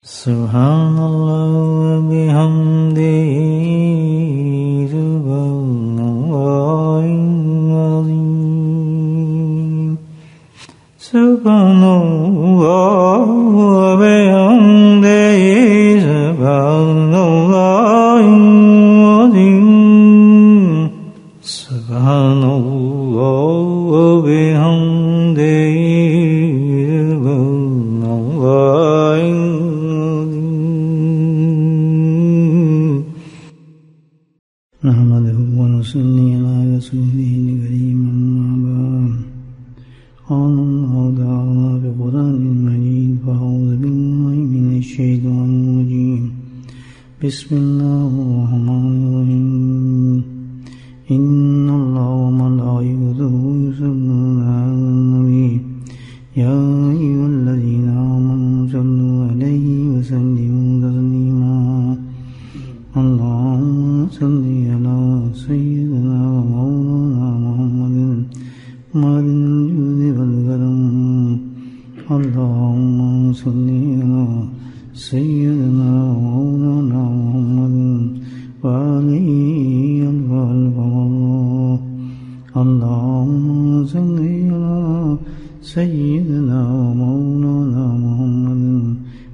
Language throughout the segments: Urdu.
سبحان اللہ بحمدہ سبحان اللہ العظیم سبحان اللہ بحمدہ سبحان اللہ العظیم سبحان اللہ بحمدہ نحمده ونصلي على رسوله الكريم أما بعد قال الله تعالى في القرآن المجيد فأعوذ بالله من الشيطان الرجيم بسم الله الرحمن الرحيم إن الله وملائكته يصلون على النبي يا أيها الذين آمنوا صلوا عليه وسلموا تسليما اللهم صل على سيدنا ومولانا محمد مالك الجود والكرم اللهم صل على سيدنا ومولانا محمد وآله الفضل اللهم صل على سيدنا ومولانا محمد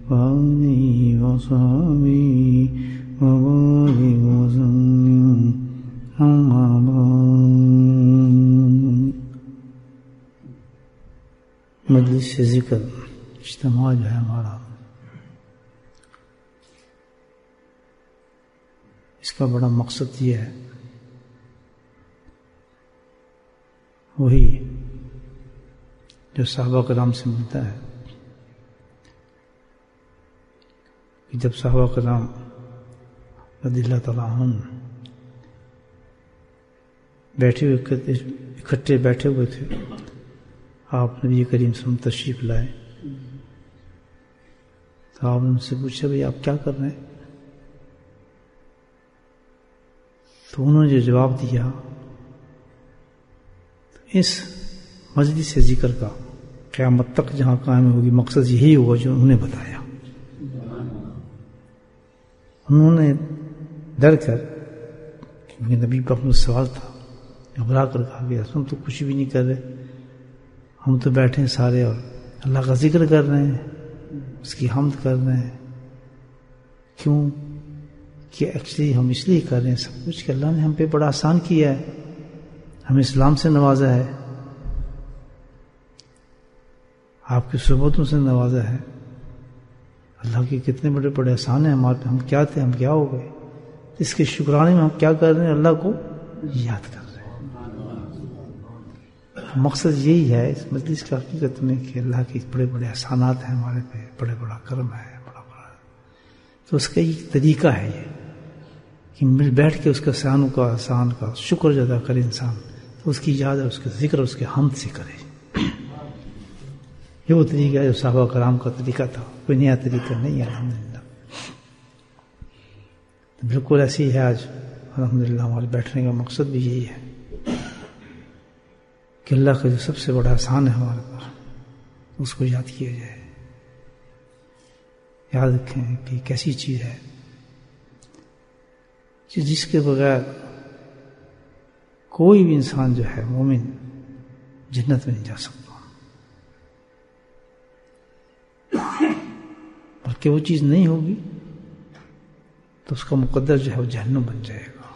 وآله وصحبه وبارك وسلم أما بعد مجلس ذکر اجتماع جو ہے ہمارا، اس کا بڑا مقصد یہ ہے وہی جو صحابہ کرام سے ملتا ہے کہ جب صحابہ کرام رضی اللہ تعالیٰ عنہ اکٹھے بیٹھے ہوئے تھے، آپ نبی کریم صلی اللہ علیہ وسلم تشریف لائے تو آپ نے ان سے پوچھا بھئی آپ کیا کر رہے ہیں؟ تو انہوں نے جو جواب دیا، اس مجلس ذکر کا قیامت تک جہاں قائم ہوگی مقصد یہی ہوا جو انہوں نے بتایا۔ انہوں نے ڈر کر، کیونکہ نبی پر اپنا سوال تھا، گھبرا کر کہا گیا ہم تو کچھ بھی نہیں کر رہے، ہم تو بیٹھے ہیں سارے اور اللہ کا ذکر کر رہے ہیں، اس کی حمد کر رہے ہیں۔ کیوں کہ ایکچولی ہم اس لیے کر رہے ہیں سب کچھ کہ اللہ نے ہم پہ بڑا آسان کیا ہے، ہمیں اسلام سے نوازا ہے، آپ کی صحبتوں سے نوازا ہے۔ اللہ کے کتنے بڑے بڑے احسان ہیں ہمارے پہ، ہم کیا تھے ہم کیا ہو گئے، اس کے شکرانے میں ہم کیا کر رہے ہیں، اللہ کو یاد کر رہے ہیں۔ مقصد یہی ہے اس مجلس کا حقیقت میں کہ اللہ کے بڑے بڑے احسانات ہیں ہمارے پہ، بڑے بڑا کرم ہے، بڑا تو اس کا ایک طریقہ ہے یہ کہ مل بیٹھ کے اس کے احسانوں کا احسان کا شکر ادا کرے انسان، تو اس کی یاد ہے، اس کے ذکر اس کے حمد سے کرے۔ یہ وہ طریقہ ہے جو صحابہ کرام کا طریقہ تھا، کوئی نیا طریقہ نہیں ہے الحمدللہ۔ بالکل ایسی ہے آج الحمدللہ، ہمارے بیٹھنے کا مقصد بھی یہی ہے کہ اللہ کا جو سب سے بڑا احسان ہے ہمارے پر، اس کو یاد کیا جائے۔ یاد رکھیں کہ ایک ایسی چیز ہے جس کے بغیر کوئی بھی انسان جو ہے مومن جنت میں نہیں جا سکتا، بلکہ وہ چیز نہیں ہوگی تو اس کا مقدر جو ہے وہ جہنم بن جائے گا۔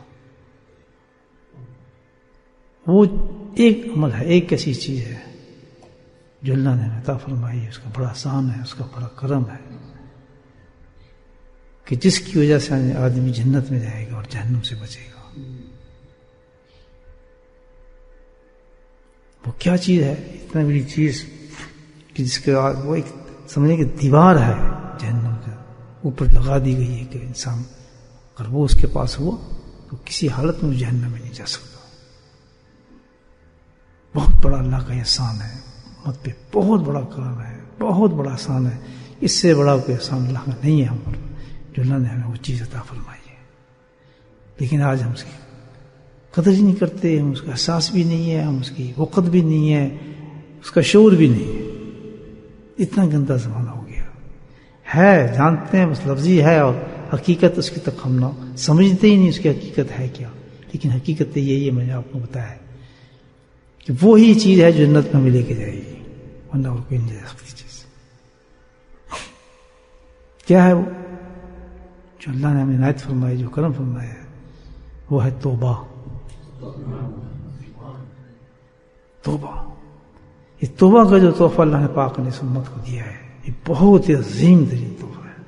وہ ایک عمل ہے، ایک ایسی چیز ہے جو اللہ نے عطا فرمائی ہے، اس کا بڑا احسان ہے، اس کا بڑا کرم ہے کہ جس کی وجہ سے آدمی جنت میں جائے گا اور جہنم سے بچے گا۔ وہ کیا چیز ہے؟ اتنا بڑی چیز کہ جس کے وہ ایک سمجھیں کہ دیوار ہے جہنم کا، اوپر لگا دی گئی ہے کہ انسان اگر وہ اس کے پاس ہوا تو کسی حالت میں جہنم میں نہیں جا سکتا۔ بہت بڑا اللہ کا احسان ہے امت پہ، بہت بڑا کرم ہے، بہت بڑا احسان ہے، اس سے بڑا کوئی احسان اللہ کا نہیں ہے ہم پر، جو اللہ نے ہمیں وہ چیز عطا فرمائی ہے۔ لیکن آج ہم اس کی قدر ہی نہیں کرتے، ہم اس کا احساس بھی نہیں ہے، ہم اس کی وقت بھی نہیں ہے، اس کا شعور بھی نہیں ہے۔ اتنا گندا زمانہ ہو گیا ہے، جانتے ہیں بس لفظی ہے، اور حقیقت اس کی تک ہم نہ سمجھتے ہی نہیں اس کی حقیقت ہے کیا. لیکن حقیقت یہی ہے، میں نے آپ کو بتایا کہ وہی چیز ہے جو جنت میں ہمیں لے کے جائے گی، ورنہ اور کوئی نہیں جا سکتی چیز. کیا ہے وہ جو اللہ نے ہمیں عنایت فرمائی، جو کرم فرمایا ہے، وہ ہے توبہ. توبہ، یہ توبہ کا جو تحفہ اللہ نے پاک نے اس امت کو دیا ہے، یہ بہت ہی عظیم ترین تحفہ ہے.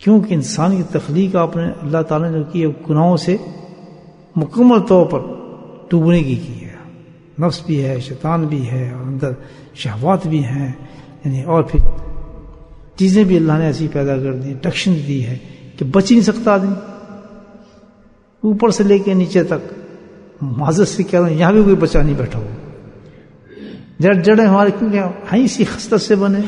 کیونکہ انسان کی تخلیق آپ نے اللہ تعالیٰ نے جو کی ہے، گناہوں سے مکمل طور پر ڈوبنے کی ہے. نفس بھی ہے، شیطان بھی ہے، اور اندر شہوات بھی ہیں، یعنی اور پھر چیزیں بھی اللہ نے ایسی پیدا کر دی، ڈکشن دی ہے کہ بچ ہی نہیں سکتا آدمی، اوپر سے لے کے نیچے تک. معذرت سے کہہ رہا ہوں، یہاں بھی کوئی بچا نہیں بیٹھا ہو. جڑیں ہمارے کیونکہ ہیں اسی خستت سے بنے.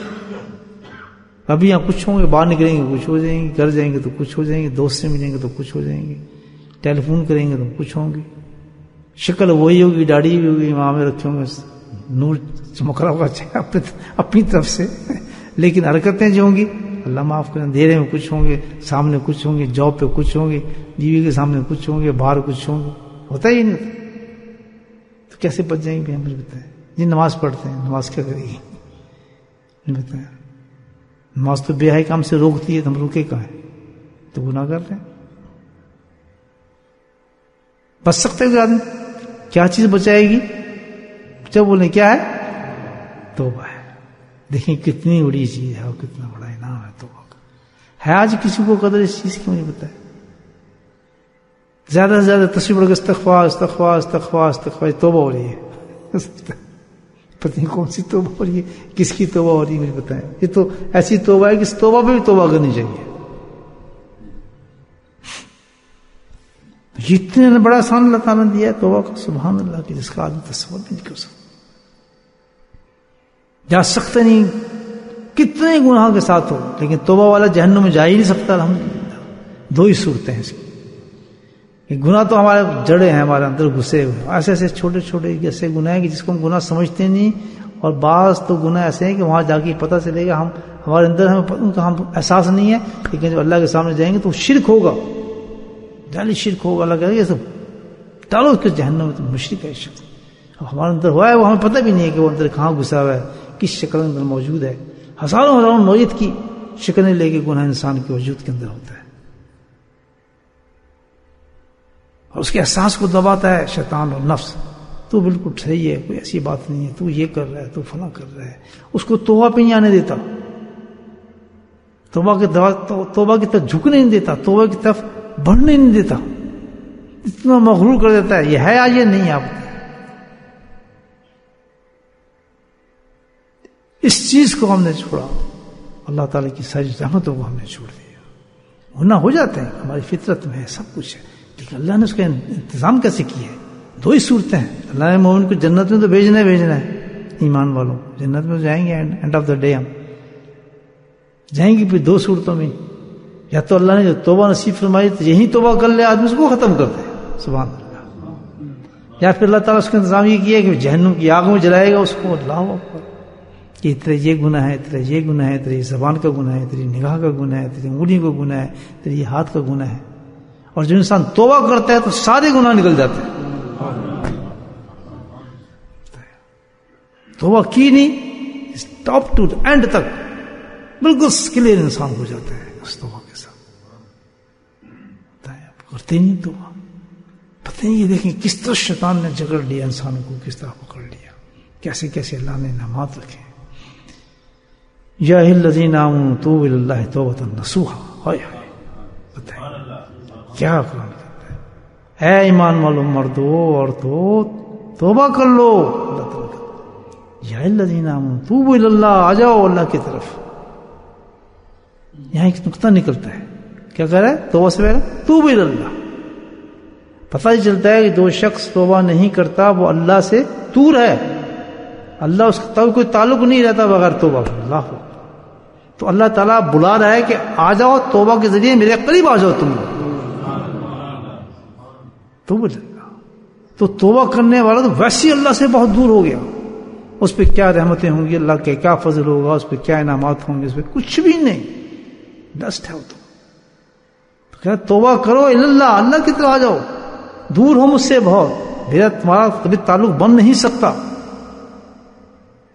ابھی یہاں کچھ ہوں گے، باہر نکلیں گے کچھ ہو جائیں گے، گھر جائیں گے تو کچھ ہو جائیں گے، دوست سے ملیں گے تو کچھ ہو جائیں گے، ٹیلی فون کریں گے تو کچھ ہوں گے. شکل وہی ہوگی، داڑھی بھی ہوگی، وہاں میں رکھے ہوں گے، نور چمک رہا ہوگا اپنی طرف سے. لیکن حرکتیں جو ہوں گی، اللہ معاف کریں، اندھیرے میں کچھ ہوں گے، سامنے کچھ ہوں گے، جاب پہ کچھ ہوں گے، بیوی کے سامنے کچھ ہوں گے، باہر کچھ ہوں گے. ہوتا ہی نہیں. تو کیسے بچ جائیں گے؟ ہمیں بتائیں. جی نماز پڑھتے ہیں، نماز کیا کرے گی؟ نہیں بتائیں. نماز تو بے حیائی کام سے روکتی ہے، تو ہم روکے کہاں ہیں؟ تو گناہ کر رہے ہیں. بچ سکتے ہیں آدمی؟ کیا چیز بچائے گی؟ جب بولیں کیا ہے؟ توبہ ہے. دیکھیں کتنی بڑی چیز ہے اور کتنا بڑا انعام ہے توبہ کا. ہے آج کسی کو قدر اس چیز کی؟ مجھے بتائے. زیادہ سے زیادہ تصویر پڑھ کے استغفار استغفار استغفار استغفار، توبہ ہو رہی ہے. پتہ نہیں کون سی توبہ ہو رہی ہے، کس کی توبہ ہو رہی ہے؟ مجھے بتائیں. یہ تو ایسی توبہ ہے کہ اس توبہ پہ بھی توبہ کرنی چاہیے. اتنے بڑا آسان اللہ تعالیٰ نے دیا ہے توبہ کا، سبحان اللہ، کہ جس کا آدمی تصور نہیں کر سکتا. جا سکتے نہیں، کتنے گناہ کے ساتھ ہو، لیکن توبہ والا جہنم میں جا ہی نہیں سکتا. الحمدللہ. دو ہی صورتیں ہیں اس کی. گناہ تو ہمارے جڑے ہیں، ہمارے اندر گھسے ہوئے، ایسے ایسے چھوٹے چھوٹے ایسے گناہ ہیں کہ جس کو ہم گناہ سمجھتے نہیں. اور بعض تو گناہ ایسے ہیں کہ وہاں جا کے پتہ چلے گا ہمارے اندر ان کا ہم احساس نہیں ہے، لیکن جب اللہ کے سامنے جائیں گے تو شرک ہوگا، جعلی شرک ہوگا. اللہ کہے گا یہ سب ڈالو اس کے جہنم میں، تو مشرک ہے شخص. اب ہمارے اندر ہوا ہے، وہ ہمیں پتہ بھی نہیں ہے کہ وہ اندر کہاں گھسا ہوا ہے، کس شکل اندر موجود ہے. ہزاروں ہزاروں نوعیت کی شکلیں لے کے گناہ انسان کے وجود کے اندر ہوتا ہے، اور اس کے احساس کو دباتا ہے شیطان اور نفس. تو بالکل صحیح ہے، کوئی ایسی بات نہیں ہے، تو یہ کر رہا ہے، تو فلاں کر رہا ہے. اس کو توبہ پہ نہیں آنے دیتا، توبہ کی طرف جھکنے نہیں دیتا، توبہ کی طرف بڑھنے نہیں دیتا. اتنا مغرور کر دیتا ہے، یہ ہے آج، یہ نہیں. آپ اس چیز کو ہم نے چھوڑا، اللہ تعالیٰ کی ساری رحمتوں کو ہم نے چھوڑ دیا. گناہ ہو جاتے ہیں، ہماری فطرت میں ہے، سب کچھ ہے، لیکن اللہ نے اس کا انتظام کیسے کیا ہے؟ دو ہی صورتیں ہیں. اللہ نے مومن کو جنت میں تو بھیجنا ہے. ایمان والوں جنت میں جائیں گے، اینڈ آف دا ڈے ہم جائیں گے. پھر دو صورتوں میں، یا تو اللہ نے جو توبہ نصیب فرمائی تو یہی توبہ کر لے آدمی، اس کو ختم کر دے، سبحان اللہ. یا پھر اللہ تعالیٰ اس کا انتظام یہ کیا کہ جہنم کی آگ میں جلائے گا اس کو. اللہ اکبر، کہ تیرے یہ گناہ ہے، تیرے یہ گناہ ہے، تیری زبان کا گناہ ہے، تیری نگاہ کا گناہ ہے، تیری انگلی کا گناہ ہے، تیری ہاتھ کا گناہ ہے. اور جو انسان توبہ کرتا ہے تو سارے گناہ نکل جاتے ہیں. توبہ کی نہیں، ٹاپ ٹو اینڈ تک بالکل کلیئر انسان ہو جاتا ہے اس توبہ کے ساتھ. کرتے نہیں توبہ، پتہ نہیں. یہ دیکھیں کس طرح شیطان نے جگڑ لیا انسانوں کو، کس طرح پکڑ لیا، کیسے کیسے اللہ نے انعامات رکھے. یا الذین آمنوا توبوا الی اللہ توبۃ نصوحا. ہائے ہائے، بتائیں کیا قرآن کہتا ہے. اے ایمان والو، مردو عورتوں، توبہ کر لو. اللہ تعالیٰ کہتا ہے یا الذین آمنوا توبوا الی اللہ، آ جاؤ اللہ کی طرف. یہاں ایک نقطہ نکلتا ہے، کیا کہہ رہا ہے؟ توبہ سے پہلے توبوا الی اللہ. پتہ ہی چلتا ہے کہ جو شخص توبہ نہیں کرتا وہ اللہ سے دور ہے. اللہ اس کا کوئی تعلق نہیں رہتا بغیر توبہ کے. اللہ ہو تو اللہ تعالیٰ بلا رہا ہے کہ آ جاؤ، توبہ کے ذریعے میرے قریب آ جاؤ تم. توبہ تو توبہ کرنے والا تو ویسے اللہ سے بہت دور ہو گیا. اس پہ کیا رحمتیں ہوں گی، اللہ کے کیا فضل ہوگا، اس پہ کیا انعامات ہوں گے، اس پہ کچھ بھی نہیں، ڈسٹ ہے وہ تو کہا توبہ کرو اللہ، اللہ کی طرف آ جاؤ، دور ہو مجھ سے بہت، میرا تمہارا کبھی تعلق بن نہیں سکتا،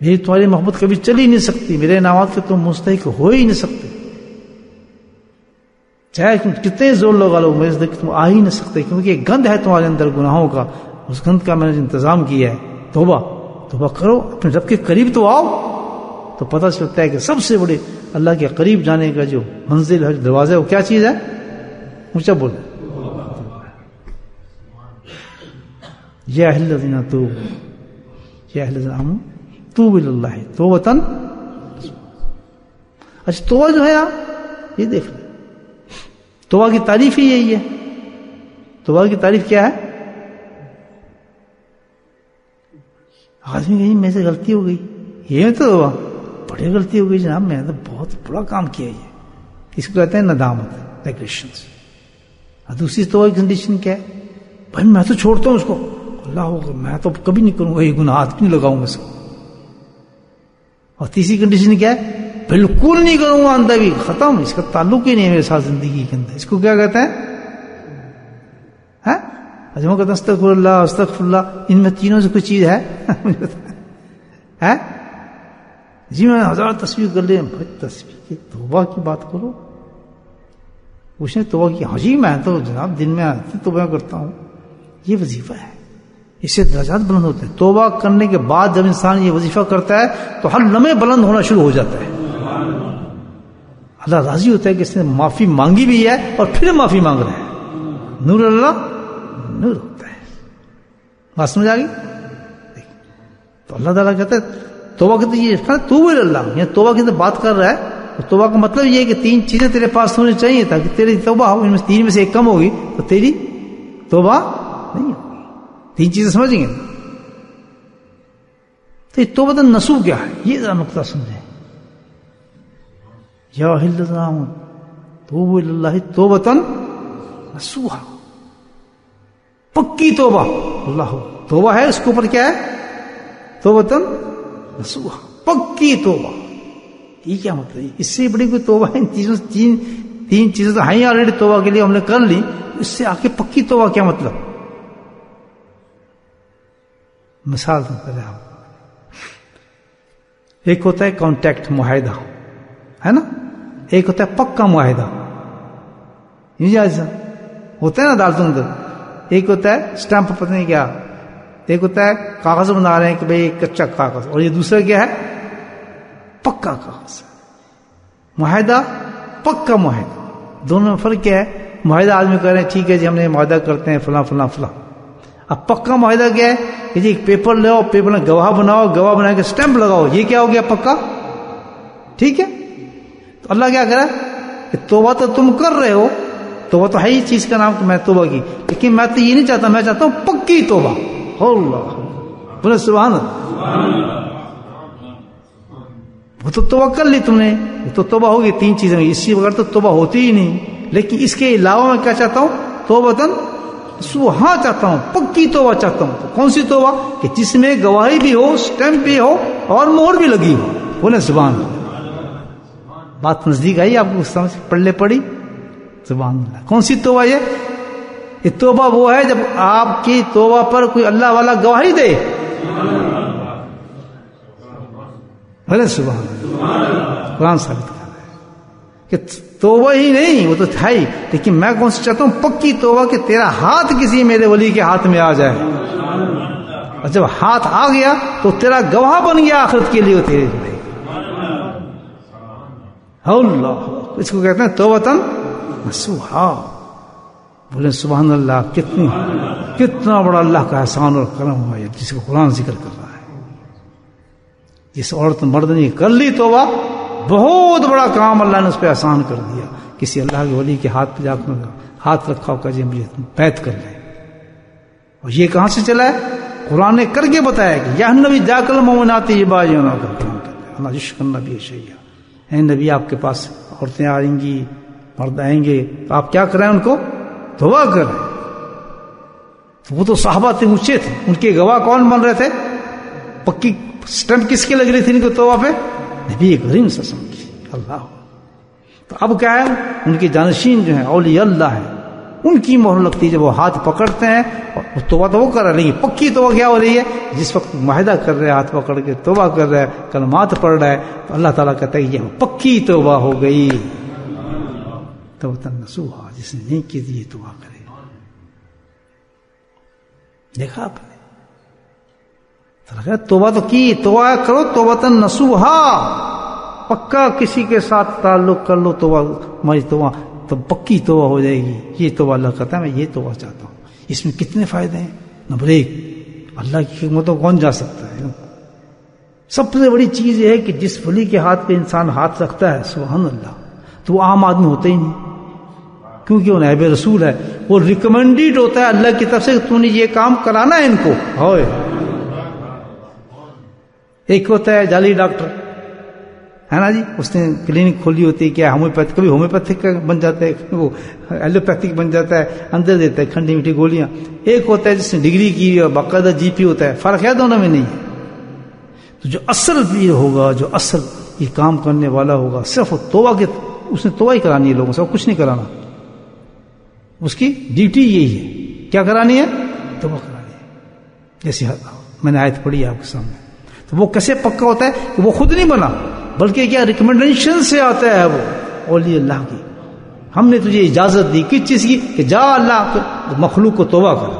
میری تمہاری محبت کبھی چل ہی نہیں سکتی، میرے انعامات کے تم مستحق ہو ہی نہیں سکتے، چاہے کتنے زور لگا لو میرے تک تم آ ہی نہیں سکتے، کیونکہ ایک گند ہے تمہارے اندر گناہوں کا، اس گند کا میں نے انتظام کیا ہے۔ توبہ کرو، اپنے رب کے قریب تو آؤ، تو پتہ چلتا ہے کہ سب سے بڑے اللہ کے قریب جانے کا جو منزل ہے، جو دروازہ ہے، وہ کیا چیز ہے؟ اونچا بول، یا اہل الذین توبوا، یا اہل الذین آمنوا توبوا الی اللہ توبۃ۔ اچھا توبہ جو ہے آپ یہ دیکھ لیں، توبہ کی تعریف ہی یہی ہے۔ توبہ کی تعریف کیا ہے؟ آدمی کہیں میرے سے غلطی ہو گئی، یہ تو بڑی غلطی ہو گئی جناب، میں نے تو بہت بڑا کام کیا، یہ اس کو کہتے ہیں ندامت، ریگریشن۔ اور دوسری توبہ کی کنڈیشن کیا ہے؟ بھائی میں تو چھوڑتا ہوں اس کو، اللہ ہوگا میں تو کبھی نہیں کروں گا یہ گناہ، ہاتھ نہیں لگاؤں گا اس کو۔ اور تیسری کنڈیشن کیا ہے؟ بالکل نہیں کروں گا، اندر بھی ختم، اس کا تعلق ہی نہیں ہے میرے ساتھ زندگی کے اندر۔ اس کو کیا کہتے ہیں؟ اجمہ کہتے ہیں استغفر اللہ استغفر اللہ، ان میں تینوں سے کوئی چیز ہے؟ جی میں 1000 تسبیح کر لیں، بھائی تسبیح کی توبہ کی بات کرو، اس نے توبہ کی، ہاں جی میں تو جناب دن میں آتی توبہ کرتا ہوں، یہ وظیفہ ہے، اس سے درجات بلند ہوتے ہیں۔ توبہ کرنے کے بعد جب انسان یہ وظیفہ کرتا ہے تو ہر لمحے بلند ہونا شروع ہو جاتا ہے، اللہ راضی ہوتا ہے کہ اس نے معافی مانگی بھی ہے اور پھر معافی مانگ رہا ہے، نور اللہ نور ہوتا ہے۔ بات سمجھ آ گئی؟ تو اللہ تعالیٰ کہتا ہے توبہ کے یہ توبہ اللہ، یہ توبہ کی بات کر رہا ہے، تو توبہ کا مطلب یہ ہے کہ 3 چیزیں تیرے پاس ہونی چاہیے تاکہ تیری توبہ ہو، ان میں 3 میں سے ایک کم ہوگی تو تیری توبہ نہیں ہوگی۔ 3 چیزیں سمجھیں گے؟ تو یہ توبہ نصوح کیا ہے، یہ ذرا نقطہ سمجھیں۔ یا اہل الذین آمنوا توبوا الی اللہ توبۃ نصوحا، پکی توبہ، اللہ توبہ ہے، اس کے اوپر کیا ہے؟ توبۃ نصوحا، پکی توبہ۔ یہ کیا مطلب ہے؟ اس سے بڑی کوئی توبہ ہے؟ ان چیزوں سے 3 چیزیں تو ہیں آلریڈی توبہ کے لیے ہم نے کر لی، اس سے آگے پکی توبہ کیا مطلب؟ مثال دیتا ہے آپ، ایک ہوتا ہے کانٹیکٹ، معاہدہ ہے نا، ایک ہوتا ہے پکا معاہدہ، یہ جائزہ ہوتا ہے نا عدالتوں اندر، ایک ہوتا ہے اسٹمپ پتہ نہیں کیا، ایک ہوتا ہے کاغذ بنا رہے ہیں کہ بھئی کچا کاغذ، اور یہ دوسرا کیا ہے؟ پکا کاغذ۔ معاہدہ پکا معاہدہ، دونوں میں فرق کیا ہے؟ معاہدہ آدمی کہہ رہے ہیں ٹھیک ہے جی ہم نے معاہدہ کرتے ہیں فلاں فلاں فلاں، اب پکا معاہدہ کیا ہے کہ جی ایک پیپر لاؤ، پیپر میں گواہ بناؤ، گواہ بنا کے اسٹمپ لگاؤ، یہ کیا ہو گیا؟ پکا۔ ٹھیک ہے، تو اللہ کیا کہہ رہا ہے کہ توبہ تو تم کر رہے ہو، توبہ تو ہے ہی چیز کا نام کہ میں توبہ کی، لیکن میں تو یہ نہیں چاہتا، میں چاہتا ہوں پکی توبہ۔ اللہ بولے سبحان اللہ، وہ تو توبہ کر لی تم نے، وہ تو توبہ ہوگی 3 چیزیں، اسی بغیر تو توبہ ہوتی ہی نہیں، لیکن اس کے علاوہ میں کیا چاہتا ہوں؟ توبۃ نصوحا چاہتا ہوں، پکی توبہ چاہتا ہوں۔ تو کون سی توبہ؟ کہ جس میں گواہی بھی ہو، اسٹمپ بھی ہو اور مہر بھی لگی ہو۔ بولے سبحان اللہ، بات نزدیک آئی آپ کو؟ سمجھ پڑھلے پڑی؟ سبحان اللہ۔ کون سی توبہ یہ توبہ وہ ہے جب آپ کی توبہ پر کوئی اللہ والا گواہی دے، بولے سبحان اللہ، قرآن ثابت کر رہا ہے کہ توبہ ہی نہیں وہ تو تھا ہی، لیکن میں کون سی چاہتا ہوں؟ پکی توبہ، کہ تیرا ہاتھ کسی میرے ولی کے ہاتھ میں آ جائے، اور جب ہاتھ آ گیا تو تیرا گواہ بن گیا آخرت کے لیے، وہ تیرے جڑے۔ اللہ، اس کو کہتے ہیں توبۃ نصوحا۔ بولے سبحان اللہ، کتنا بڑا اللہ کا احسان اور کرم ہوا ہے جس کو قرآن ذکر کر رہا ہے۔ جس عورت مرد نے کر لی توبہ، بہت بڑا کام اللہ نے اس پہ آسان کر دیا۔ کسی اللہ کے ولی کے ہاتھ پہ جا کر ہاتھ رکھا ہوگا جی مجھے بیعت کر لیں، اور یہ کہاں سے چلا ہے؟ قرآن نے کر کے بتایا کہ یا نبی جا کر مومنات یبایعونک کرتے ہیں، اللہ یشکر نبی شیعہ، اے نبی آپ کے پاس عورتیں آئیں گی، مرد آئیں گے، تو آپ کیا کریں؟ ان کو توبہ کریں۔ وہ تو صحابہ تھے، اونچے تھے، ان کے گواہ کون بن رہے تھے؟ پکی اسٹمپ کس کی لگ رہی تھی ان کو توبہ پہ؟ نبی کریم صلی اللہ علیہ وسلم کی. اللہ. تو اب کیا ہے، ان کے جانشین جو ہیں اولیاء اللہ ہیں، ان کی مہر لگتی ہے جب وہ ہاتھ پکڑتے ہیں. اور توبہ تو وہ کر رہے ہیں، لیکن پکی توبہ کیا ہو رہی ہے؟ جس وقت معاہدہ کر رہے ہیں، ہاتھ پکڑ کے توبہ کر رہے ہیں، کلمات پڑھ رہا ہے، تو اللہ تعالیٰ کہتا ہے یہ پکی توبہ ہو گئی. توبۃ نصوحا، جس نے نہیں کی تھی یہ توبہ کرے. دیکھا آپ نے، توبہ تو کی، توبہ کرو توبۃ نصوحا، پکا کسی کے ساتھ تعلق کر لو، توبہ ہماری توبہ تو پکی توبہ ہو جائے گی. یہ توبہ اللہ کہتا ہے میں یہ توبہ چاہتا ہوں. اس میں کتنے فائدے ہیں. نمبر 1، اللہ کی حکمتوں کون جا سکتا ہے. سب سے بڑی چیز یہ ہے کہ جس ولی کے ہاتھ پہ انسان ہاتھ رکھتا ہے سبحان اللہ، تو وہ عام آدمی ہوتا ہی نہیں، کیونکہ وہ نائب رسول ہے. وہ ریکمینڈیڈ ہوتا ہے اللہ کی طرف سے کہ تو نے یہ کام کرانا ہے ان کو. ہوئے ایک ہوتا ہے جعلی ڈاکٹر، ہے نا جی، اس نے کلینک کھولی ہوتی ہے، کیا ہومیوپیتھ، کبھی ہومیوپیتھک بن جاتا ہے، وہ ایلوپیتھک بن جاتا ہے، اندر دیتا ہے کھنڈی میٹھی گولیاں. ایک ہوتا ہے جس نے ڈگری کی اور باقاعدہ جی پی ہوتا ہے. فرق ہے دونوں میں؟ نہیں ہے. تو جو اصل پیر ہوگا، جو اصل یہ کام کرنے والا ہوگا، صرف توبہ کے، اس نے توبہ ہی کرانی ہے لوگوں سے، کچھ نہیں کرانا. اس کی ڈیوٹی یہی ہے، کیا کرانی ہے؟ توبہ کرانی ہے. جیسے میں نے آیت پڑھی آپ کے سامنے. تو وہ کیسے پکا ہوتا ہے کہ وہ خود نہیں بنا، بلکہ کیا ریکمنڈیشن سے آتا ہے وہ اولیاء اللہ کی. ہم نے تجھے اجازت دی کس چیز کی؟ کہ جا اللہ مخلوق کو توبہ کر.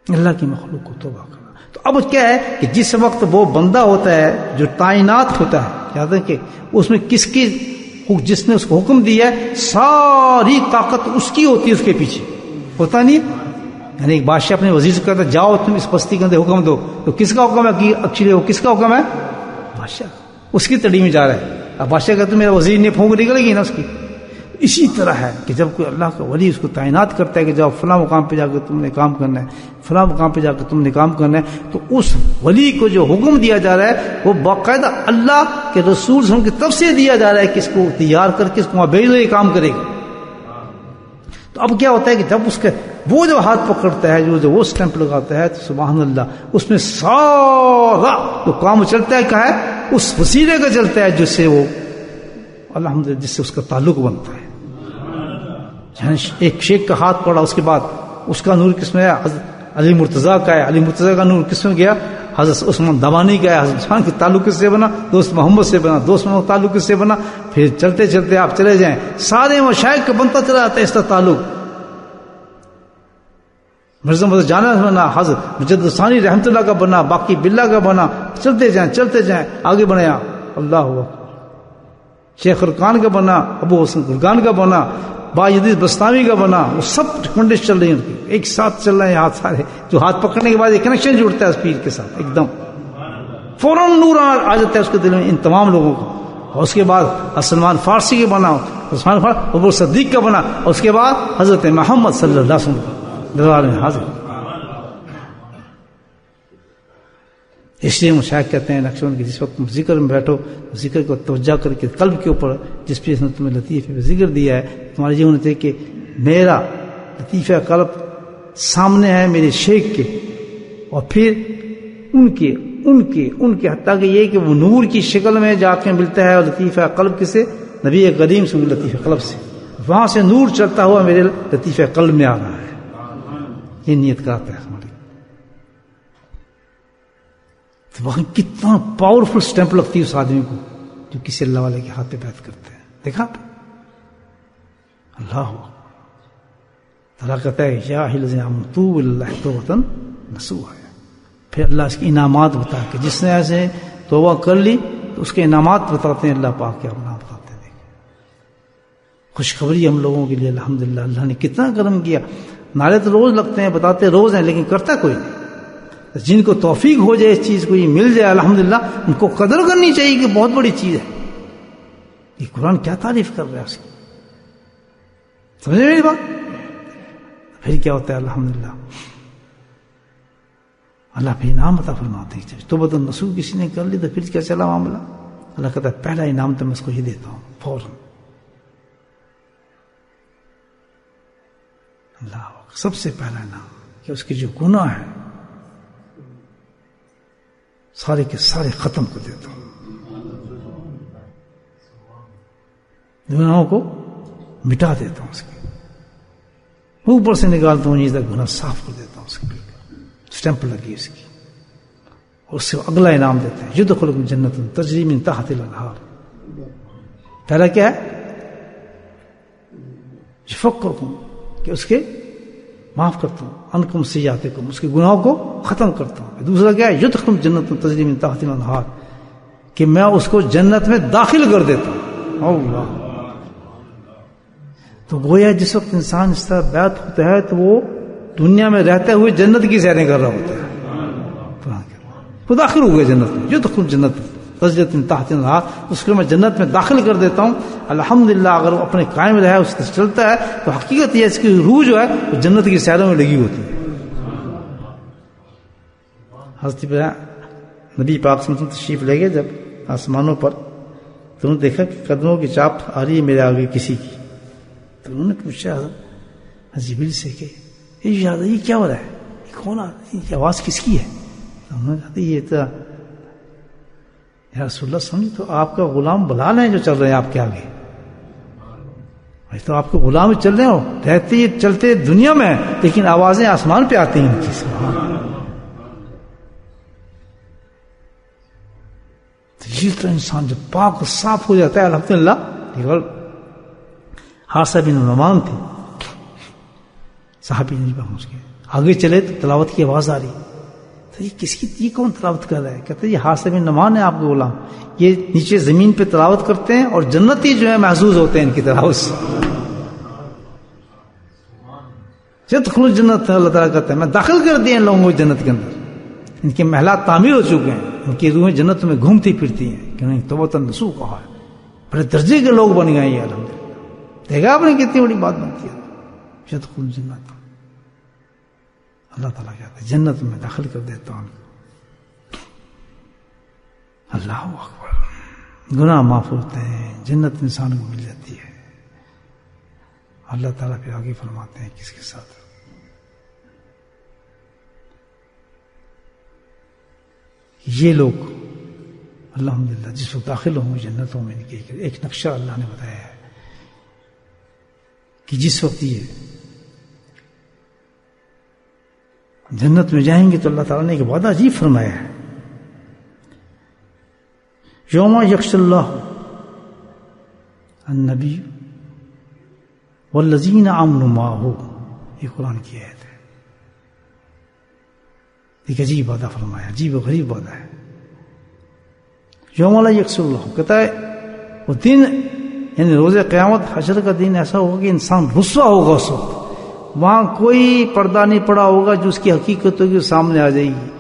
اللہ کی مخلوق کو توبہ کرنا. تو اب کیا ہے کہ جس وقت وہ بندہ ہوتا ہے جو تعینات ہوتا ہے، یاد ہے کہ اس میں کس کی، جس نے اس کو حکم دیا ہے ساری طاقت اس کی ہوتی ہے، اس کے پیچھے ہوتا نہیں. یعنی ایک بادشاہ اپنے وزیر سے کہتا ہے جاؤ تم اس بستی کے اندر حکم دو، تو کس کا حکم ہے کہ ایکچولی وہ کس کا حکم ہے؟ بادشاہ. اس کی تڑی میں جا رہا ہے. اب بادشاہ کہتا ہے میرا وزیر نے پھونک نکلے گی نا اس کی. اسی طرح ہے کہ جب کوئی اللہ کا ولی اس کو تعینات کرتا ہے کہ جاؤ فلاں مقام پہ جا کے تم نے کام کرنا ہے، فلاں مقام پہ جا کے تم نے کام کرنا ہے، تو اس ولی کو جو حکم دیا جا رہا ہے وہ باقاعدہ اللہ کے رسول صلی اللہ علیہ وسلم کی طرف سے دیا جا رہا ہے کہ اس کو تیار کر کے اس کو وہاں بھیج دو، یہ کام کرے گا. تو اب کیا ہوتا ہے کہ جب اس کے وہ جو ہاتھ پکڑتا ہے، جو وہ سٹیمپ لگاتا ہے، تو سبحان اللہ اس میں سارا جو کام چلتا ہے کہا ہے اس وسیلے کا چلتا ہے جس سے وہ الحمدللہ جس سے اس کا تعلق بنتا ہے. ایک شیخ کا ہاتھ پڑا، اس کے بعد اس کا نور کس میں ہے؟ حضرت علی مرتضیٰ کا ہے. علی مرتضیٰ کا نور کس میں گیا؟ حضرت عثمان دمانی کا ہے. حضرت عثمان کے تعلق کس سے بنا؟ دوست محمد سے بنا. دوست محمد تعلق کس سے بنا؟ پھر چلتے چلتے آپ چلے جائیں سارے مشائخ کا بنتا چلا جاتا ہے اس کا تعلق. مرزا محمد جانا بنا، حضرت مجدد ثانی رحمۃ اللہ کا بنا، باقی باللہ کا بنا. چلتے جائیں آگے بڑھے. اللہ ہوا شیخ خرقان کا بنا، ابو حسن خرقان کا بنا، باجدید بستامی کا بنا. وہ سب ریکمنڈیشن چل رہی ہیں ان کی، ایک ساتھ چل رہے ہیں ہاتھ سارے. جو ہاتھ پکڑنے کے بعد ایک کنیکشن جڑتا ہے اس پیر کے ساتھ، ایک دم فوراً نور آ جاتا ہے اس کے دل میں ان تمام لوگوں کو. اور اس کے بعد سلمان فارسی کے بنا، سلمان فارسی ابو صدیق کا بنا. اور اس کے بعد حضرت محمد صلی اللہ علیہ وسلم دربار میں حاضر. اس لیے مشائخ کہتے ہیں نقشبند کہ جس وقت تم ذکر میں بیٹھو، ذکر کو توجہ کر کے قلب کے اوپر جس پہ اس نے تمہیں لطیفے پہ ذکر دیا ہے، تمہارے یہ ہونا چاہیے کہ میرا لطیفہ قلب سامنے ہے میرے شیخ کے، اور پھر ان کے حتیٰ کہ یہ کہ وہ نور کی شکل میں جا کے ملتا ہے. اور لطیفہ قلب کسے؟ نبی کریم سے لطیفہ قلب سے، وہاں سے نور چلتا ہوا میرے لطیفہ قلب میں آ رہا ہے. یہ نیت کراتا ہے ہماری. تو وہاں کتنا پاورفل سٹیمپ لگتی ہے اس آدمی کو جو کسی اللہ والے کے ہاتھ پہ بیعت کرتے ہیں. دیکھا اللہ تعالیٰ کہتا ہے یا الذین آمنوا توبوا الی اللہ توبۃ نصوحا. پھر اللہ اس کے انعامات بتا کہ جس نے ایسے توبہ کر لی تو اس کے انعامات بتاتے ہیں اللہ پاک کے اپنا بتاتے ہیں. خوشخبری ہم لوگوں کے لیے الحمدللہ اللہ نے کتنا کرم کیا. نعرے تو روز لگتے ہیں، بتاتے روز ہیں، لیکن کرتا کوئی نہیں. جن کو توفیق ہو جائے اس چیز کو یہ مل جائے الحمدللہ ان کو قدر کرنی چاہیے کہ بہت بڑی چیز ہے. یہ قرآن کیا تعریف کر رہا ہے اس کی، سمجھے میری بات؟ پھر کیا ہوتا ہے الحمدللہ اللہ پھر انعام عطا فرماتے ہیں. توبۃ النصوح کسی نے کر لی تو پھر کیا چلا معاملہ؟ اللہ کہتا ہے پہلا انعام تو میں اس کو یہ دیتا ہوں فوراً. اللہ سب سے پہلا انعام کہ اس کے جو گناہ ہیں سارے کے سارے ختم کر دیتا ہوں، گناہوں کو مٹا دیتا ہوں، اس کے اوپر سے نکالتا ہوں، یہ تک گناہ صاف کر دیتا ہوں، اس کے اسٹیمپ لگی اس کی، اور اس سے اگلا انعام دیتے ہیں، یدخلکم جنت تجری من تحتها الانہار۔ پہلا کیا ہے؟ یفکرکم، کہ اس کے معاف کرتا ہوں، انکم سیئاتکم، اس کے گناہوں کو ختم کرتا ہوں۔ دوسرا کیا ہے؟ یدخلکم جنت تجری من تحتها الانہار، کہ میں اس کو جنت میں داخل کر دیتا ہوں۔ اللہ، تو گویا جس وقت انسان اس طرح بیعت ہوتا ہے تو وہ دنیا میں رہتے ہوئے جنت کی سیریں کر رہا ہوتا ہے، وہ داخل ہو گئے جنت میں، یدخل جنت تجری من تحتها الانہار، اس کو میں جنت میں داخل کر دیتا ہوں۔ الحمدللہ اگر وہ اپنے قائم رہا ہے، اس سے چلتا ہے، تو حقیقت یہ اس کی روح جو ہے وہ جنت کی سیروں میں لگی ہوتی ہے۔ حضرت نبی پاک صلی اللہ علیہ وسلم تشریف لے گئے جب آسمانوں پر، تو انہوں نے دیکھا کہ قدموں کی چاپ آ رہی ہے میرے آگے کسی کی، تو انہوں نے پوچھا جبریل سے کہ یہ کیا ہو رہا ہے، یہ کون آ رہا ہے، یہ آواز کس کی ہے؟ تو انہوں نے کہا یہ تو یا رسول اللہ سمجھ، تو آپ کا غلام بلال ہیں جو چل رہے ہیں آپ کے آگے، تو آپ کے غلام چل رہے ہو، رہتے یہ چلتے دنیا میں، لیکن آوازیں آسمان پہ آتی ہیں ان کی۔ اس طرح انسان جب پاک و صاف ہو جاتا ہے الحمدللہ۔ حارثہ بن نعمان تھے صحابی، نہیں پہنچ گئے، آگے چلے تو تلاوت کی آواز آ رہی، تو یہ کس کی، یہ کون تلاوت کر رہا ہے؟ کہتے ہیں یہ حارثہ بن نعمان ہے آپ کے غلام، یہ نیچے زمین پہ تلاوت کرتے ہیں اور جنتی جو ہے محظوظ ہوتے ہیں ان کی تلاوت سے۔ یدخلون الجنت، اللہ تعالیٰ کہتا ہے میں داخل کر دیا ان لوگوں کو جنت کے اندر، ان کے محلات تعمیر ہو چکے ہیں، ان کی روحیں جنت میں گھومتی پھرتی ہیں، کہ انہیں توبۃ نصوح کہا ہے، بڑے درجے کے لوگ بن گئے یہ الحمدللہ۔ دیکھا آپ نے کتنی بڑی بات بنتی ہے، یدخلون الجنت، اللہ تعالیٰ کہتا ہے جنت میں داخل کر دیتا ہوں۔ اللہ اکبر، گناہ معاف ہوتے ہیں، جنت انسان کو مل جاتی ہے۔ اللہ تعالیٰ پھر آگے فرماتے ہیں کس کے ساتھ، یہ لوگ الحمدللہ جس وقت داخل ہوں جنتوں میں، ایک نقشہ اللہ نے بتایا ہے کہ جس وقت یہ جنت میں جائیں گے تو اللہ تعالیٰ نے ایک وعدہ عجیب فرمایا ہے، یوم یخشی اللہ النبی والذین آمنوا معہ، یہ قرآن کی آیت ہے، ایک عجیب وعدہ فرمایا، عجیب و غریب وعدہ ہے۔ یوم لا یخشی اللہ، کہتا ہے وہ دن، یعنی روز قیامت، حشر کا دن ایسا ہوگا کہ انسان رسوا ہوگا اس وقت، وہاں کوئی پردہ نہیں پڑا ہوگا، جو اس کی حقیقت ہوگی وہ سامنے آ جائے گی۔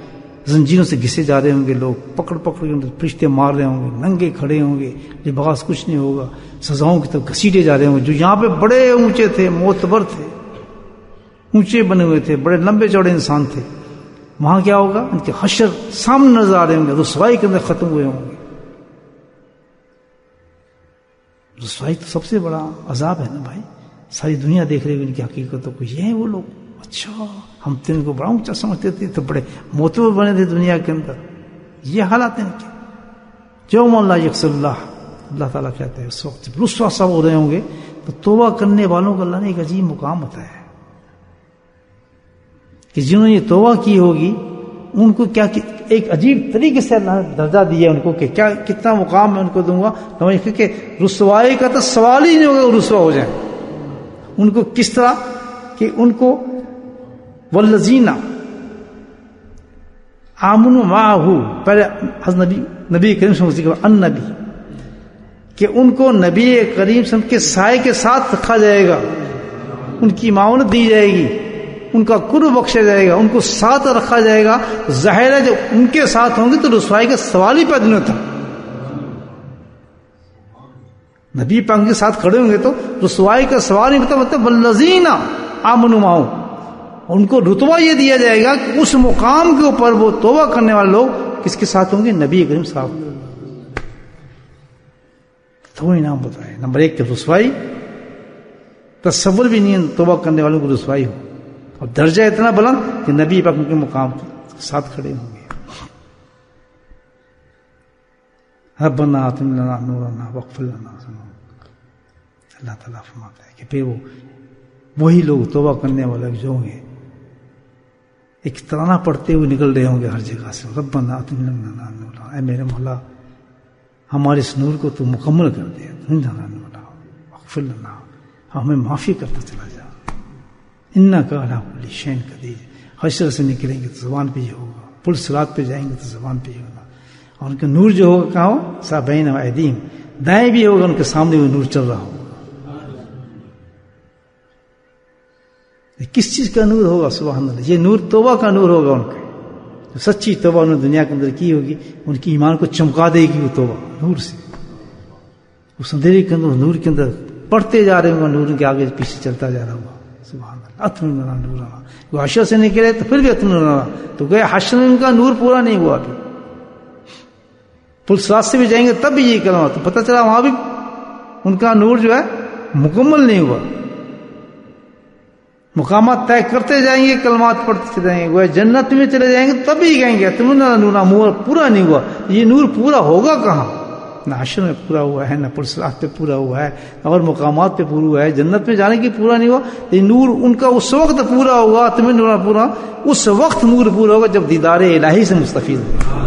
زنجیروں سے گھسے جا رہے ہوں گے لوگ، پکڑ پکڑ کے فرشتے مار رہے ہوں گے، ننگے کھڑے ہوں گے، لباس کچھ نہیں ہوگا، سزاؤں کی طرف گھسیٹے جا رہے ہوں گے۔ جو یہاں پہ بڑے اونچے تھے، معتبر تھے، اونچے بنے ہوئے تھے، بڑے لمبے چوڑے انسان تھے، وہاں کیا ہوگا؟ ان کے حشر سامنے نظر آ رہے ہوں گے، رسوائی کے اندر ختم ہوئے ہوں گے۔ رسوائی تو سب سے بڑا عذاب ہے نا بھائی، ساری دنیا دیکھ رہی ہے ان کی حقیقتوں کو، یہ ہیں وہ لوگ، اچھا ہم تو ان کو بڑا اونچا سمجھتے تھے، تو بڑے معتبر بنے تھے دنیا کے اندر، یہ حالات ہیں ان کے۔ یوم لا یخشی اللہ، اللہ تعالیٰ کہتے ہیں اس وقت جب رسوا سب ہو رہے ہوں گے تو توبہ کرنے والوں کو اللہ نے ایک عجیب مقام بتایا ہے کہ جنہوں نے یہ توبہ کی ہوگی ان کو کیا، ایک عجیب طریقے سے اللہ نے درجہ دیا ان کو کہ کیا، کتنا مقام میں ان کو دوں گا، کہ رسوائی کا تو سوال ہی نہیں ہوگا وہ رسوا ہو جائیں۔ ان کو کس طرح کہ ان کو والذین آمنوا معہ، پہلے حضرت نبی کریم صلی اللہ علیہ وسلم النبی، کہ ان کو نبی کریم صلی اللہ علیہ وسلم کے سائے کے ساتھ رکھا جائے گا، ان کی معاونت دی جائے گی، ان کا قرب بخشا جائے گا، ان کو ساتھ رکھا جائے گا۔ ظاہر ہے جب ان کے ساتھ ہوں گے تو رسوائی کا سوال ہی پیدا نہیں ہوتا۔ نبی پاک کے ساتھ کھڑے ہوں گے تو رسوائی کا سوال نہیں ہوتا، مطلب والذین آمنوا معہ، ان کو رتبہ یہ دیا جائے گا کہ اس مقام کے اوپر وہ توبہ کرنے والے لوگ کس کے ساتھ ہوں گے؟ نبی کریم صاحب۔ تو انعام بتائے، نمبر ایک کہ رسوائی تصور بھی نہیں توبہ کرنے والوں کو رسوائی ہو، اور درجہ اتنا بلند کہ نبی پاک کے مقام کے ساتھ کھڑے ہوں گے. ربنا آتنا لنا نورنا واغفر لنا ذنوبنا. اللہ تعالیٰ فرماتا ہے کہ پھر وہی لوگ توبہ کرنے والے جو ہوں گے ایک ترانہ پڑھتے ہوئے نکل رہے ہوں گے ہر جگہ سے. ربنا آتنا لنا نورنا، اے میرے مولا ہمارے اس نور کو تو مکمل کر دے. واغفر لنا، ہمیں معافی کرتا چلا جا. انک علی کل شیء قدیر. حشر سے نکلیں گے تو زبان پہ یہ ہوگا، پل صراط پہ جائیں گے تو زبان پہ یہ ہوگا. اور ان کا نور جو ہوگا کہاں ہو؟ بین ایدیہم، دائیں بھی ہوگا ان کے سامنے وہ نور چل رہا ہوگا. کس چیز کا نور ہوگا؟ سبحان اللہ، یہ نور توبہ کا نور ہوگا. ان کا جو سچی توبہ انہوں نے دنیا کے اندر کی ہوگی ان کی ایمان کو چمکا دے گی وہ توبہ نور سے. اس اندھیرے کے اندر نور کے اندر پڑھتے جا رہے ہوں گے، نور کے آگے پیچھے چلتا جا رہا ہوگا. سبحان اللہ. اتمنا نورنا، وہ حشر سے نکلے تو پھر بھی اتمنا، تو گیا حشر میں ان کا نور پورا نہیں ہوا. ابھی پل صراط سے بھی جائیں گے تب بھی یہی کلمہ، تو پتہ چلا وہاں بھی ان کا نور جو ہے مکمل نہیں ہوا. مقامات طے کرتے جائیں گے، کلمات پڑھتے چلے جائیں گے. وہ جنت میں چلے جائیں گے تب بھی کہیں گے تمنا نورنا، پورا نہیں ہوا. یہ نور پورا ہوگا کہاں؟ نہ حشر میں پورا ہوا ہے، نہ پل صراط پہ پورا ہوا ہے، اور مقامات پہ پورا ہوا ہے. جنت میں جانے کی پورا نہیں ہوا. یہ نور ان کا اس وقت پورا ہوگا، تمہیں نورنا پورا اس وقت نور پورا ہوگا جب دیدار الہی سے مستفید ہوگا.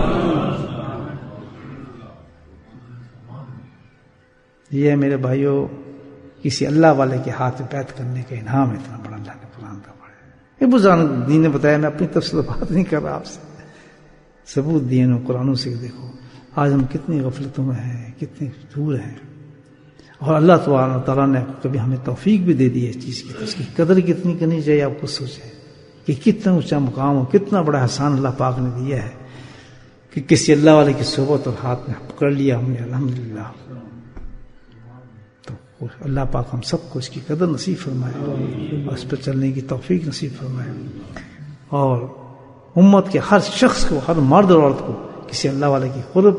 یہ میرے بھائیوں کسی اللہ والے کے ہاتھ میں بیعت کرنے کا انعام اتنا بڑا اللہ نے قرآن کا پڑھا ہے. یہ بزرگ دین نے بتایا، میں اپنی تفصیل بات نہیں کر رہا آپ سے، ثبوت دیے نا قرآنوں سے. دیکھو آج ہم کتنی غفلتوں میں ہیں، کتنے دور ہیں، اور اللہ تعالیٰ نے کبھی ہمیں توفیق بھی دے دی ہے اس چیز کی. اس کی قدر کتنی کرنی چاہیے آپ کو سوچیں کہ کتنا اونچا مقام ہو، کتنا بڑا احسان اللہ پاک نے دیا ہے کہ کسی اللہ والے کی صحبت اور ہاتھ میں پکڑ لیا ہم نے. الحمدللہ. اللہ پاک ہم سب کو اس کی قدر نصیب فرمائے اور اس پر چلنے کی توفیق نصیب فرمائے، اور امت کے ہر شخص کو، ہر مرد اور عورت کو کسی اللہ والے کی قرب،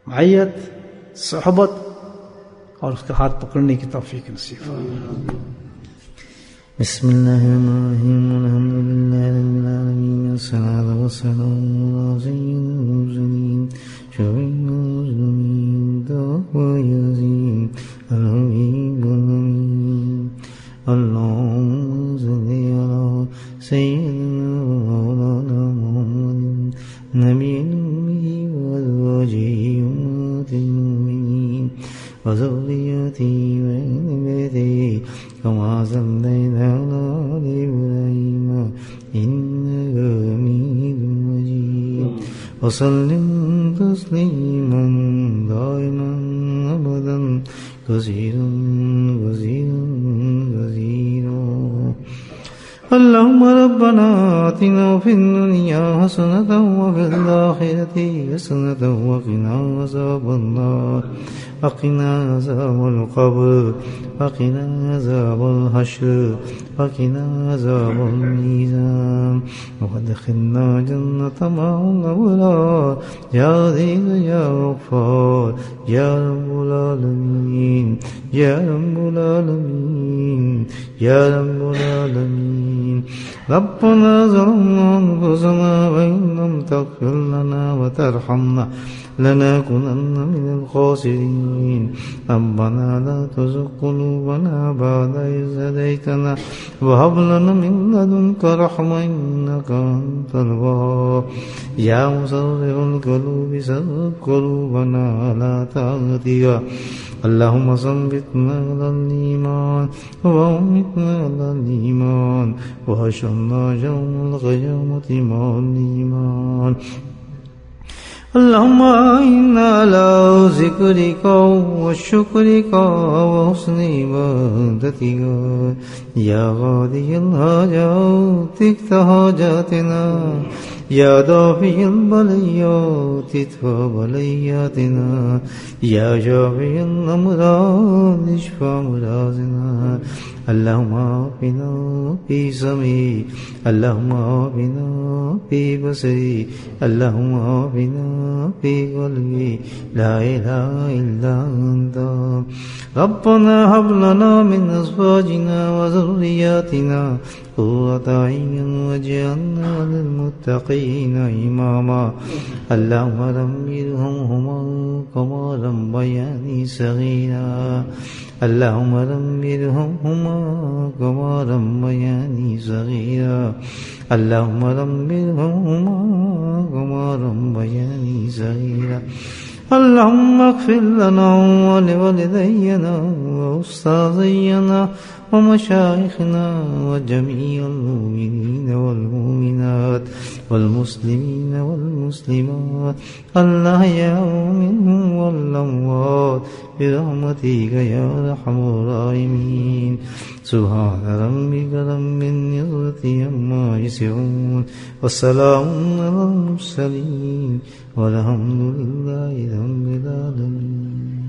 معیت، صحبت اور اس کا ہاتھ پکڑنے کی توفیق نصیب فرمائے. بسم اللہ الرحمن الرحیم. الحمد للہ رب العالمین، والصلاۃ والسلام علی سید المرسلین شفیع المذنبین توابین الحبیب الامین. اللہم صلی علی سیدنا مولانا محمد نبی الأمی وازواجہ امہات المؤمنین وذریتہ وآل بیتہ كما صليت على آل إبراهيم إنك حميد مجيد. وسلم تسليما دائما أبدا كثيرا كثيرا كثيرا. اللهم ربنا آتنا في الدنيا حسنة وفي الآخرة حسنة وقنا عذاب النار وقنا عذاب القبر وقنا عذاب الحشر وقنا عذاب الميزان وادخلنا جنة مع الأبرار يا عزيز يا غفار يا رب العالمين يا رب العالمين يا رب العالمين. ربنا ظلمنا أنفسنا وإن لم تغفر لنا وترحمنا لنكونن من الخاسرين. ربنا لا تزغ قلوبنا بعد إذ هديتنا وهب لنا من لدنك رحمة إنك أنت الوهاب. يا مصرف القلوب ثبت قلوبنا على طاعتك. اللهم ثبتنا على الإيمان وأمتنا على الإيمان وحشرنا يوم القيامة مع الإيمان. اللهم إنا على ذكرك وشكرك وحسن عبادتك يا قاضي الحاجات اقض حاجاتنا يا دافع البليات ادفع بلياتنا يا شافي الأمراض اشف أمراضنا. اللهم عافنا في سمعي اللهم عافنا في بصري اللهم عافنا في قلبي لا إله إلا أنت ربنا هب لنا من أزواجنا وذرياتنا قرة أعين واجعلنا للمتقين إماما اللهم ربهم كما ربياني صغيرا اللهم ربهم كما ربياني صغيرا اللهم ربهم كما ربياني صغيرا اللهم اغفر لنا ولوالدينا وأستاذينا ومشايخنا وجميع المؤمنين والمؤمنات والمسلمين والمسلمات الأحياء منهم والأموات برحمتك يا أرحم الراحمين سبحان ربك رب العزة عما يصفون والسلام على المرسلين والحمد لله رب العالمين.